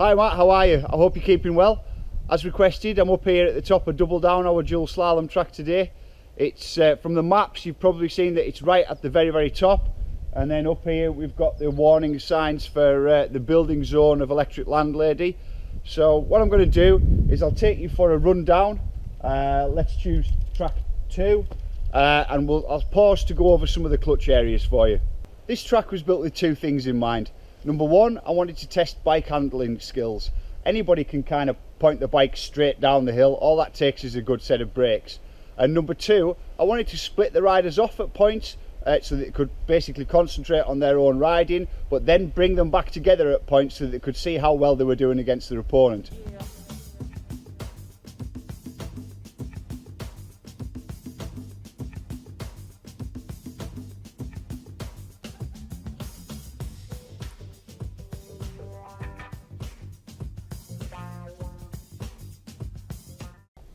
Hi Matt, how are you? I hope you're keeping well. As requested, I'm up here at the top of Double Down, our dual slalom track today. It's from the maps, you've probably seen that it's right at the very top. And then up here we've got the warning signs for the building zone of Electric Landlady. So what I'm going to do is I'll take you for a rundown. Let's choose track 2 and I'll pause to go over some of the clutch areas for you. This track was built with two things in mind. Number one, I wanted to test bike handling skills. Anybody can kind of point the bike straight down the hill. All that takes is a good set of brakes. And number two, I wanted to split the riders off at points so that they could basically concentrate on their own riding, but then bring them back together at points so that they could see how well they were doing against their opponent.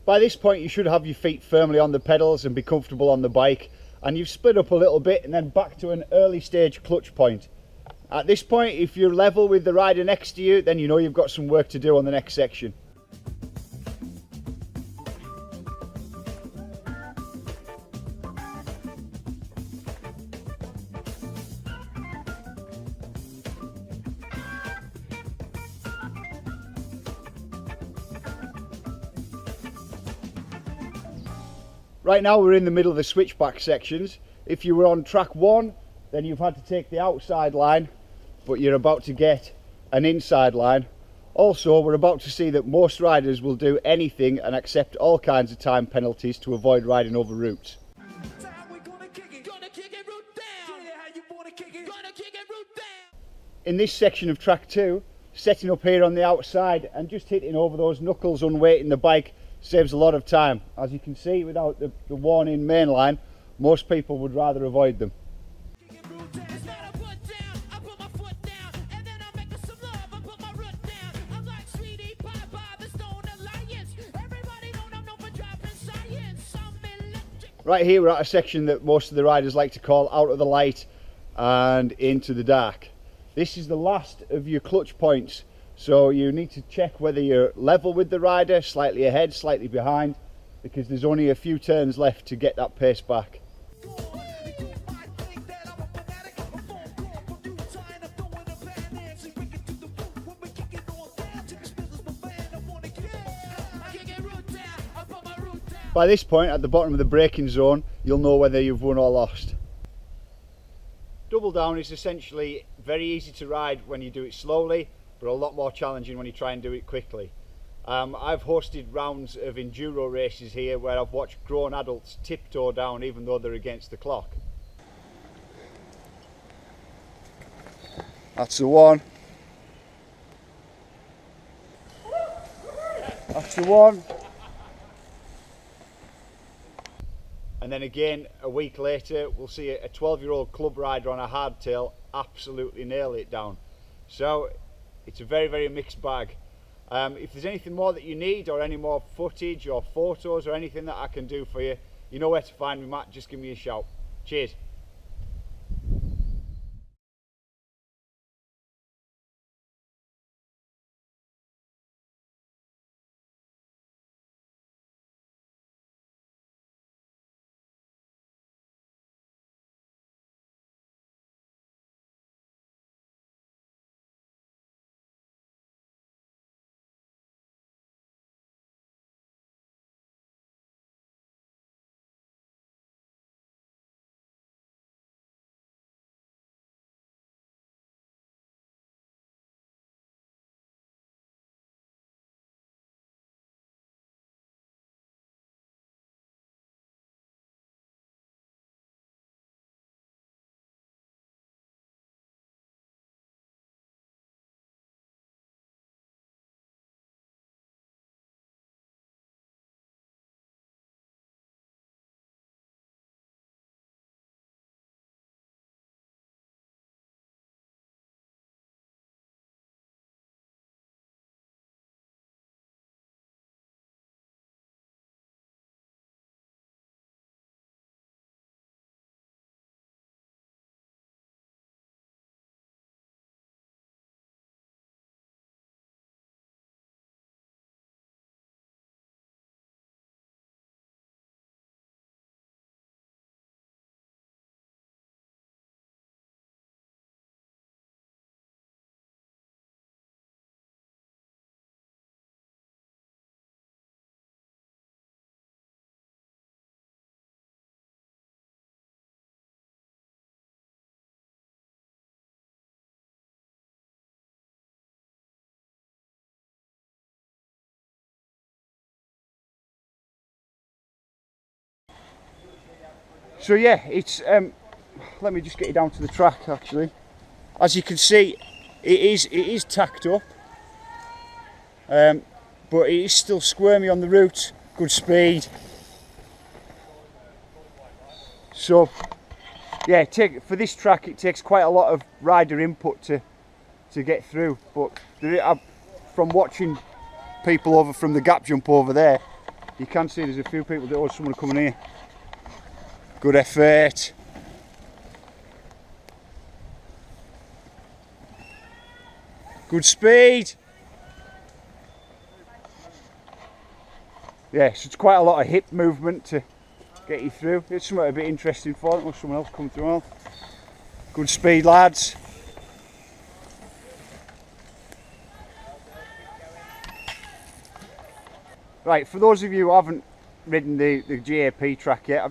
By this point you should have your feet firmly on the pedals and be comfortable on the bike, and you've split up a little bit and then back to an early stage clutch point. At this point, if you're level with the rider next to you, then you know you've got some work to do on the next section. Right now we're in the middle of the switchback sections. If you were on track 1, then you've had to take the outside line, but you're about to get an inside line. Also, we're about to see that most riders will do anything and accept all kinds of time penalties to avoid riding over routes. In this section of track 2, setting up here on the outside and just hitting over those knuckles unweighting the bike saves a lot of time. As you can see, without the warning main line, most people would rather avoid them. Right here we're at a section that most of the riders like to call out of the light and into the dark. This is the last of your clutch points, so you need to check whether you're level with the rider, slightly ahead, slightly behind, because there's only a few turns left to get that pace back. By this point, at the bottom of the braking zone, you'll know whether you've won or lost. Double Down is essentially very easy to ride when you do it slowly, but a lot more challenging when you try and do it quickly. I've hosted rounds of enduro races here where I've watched grown adults tiptoe down even though they're against the clock. That's the one. That's the one. And then again, a week later, we'll see a 12-year-old club rider on a hardtail absolutely nail it down. So it's a very mixed bag. If there's anything more that you need, or any more footage or photos or anything that I can do for you, you know where to find me, Matt. Just give me a shout. Cheers. So yeah, it's let me just get you down to the track actually. As you can see, it is tacked up, but it is still squirmy on the route, good speed. So yeah, for this track it takes quite a lot of rider input to get through, but from watching people over from the gap jump over there, you can see there's a few people that, oh, someone coming here. Good effort. Good speed. Yeah, so it's quite a lot of hip movement to get you through. It's something a bit interesting for them. Or someone else coming through. Well. Good speed, lads. Right, for those of you who haven't ridden the GAP track yet,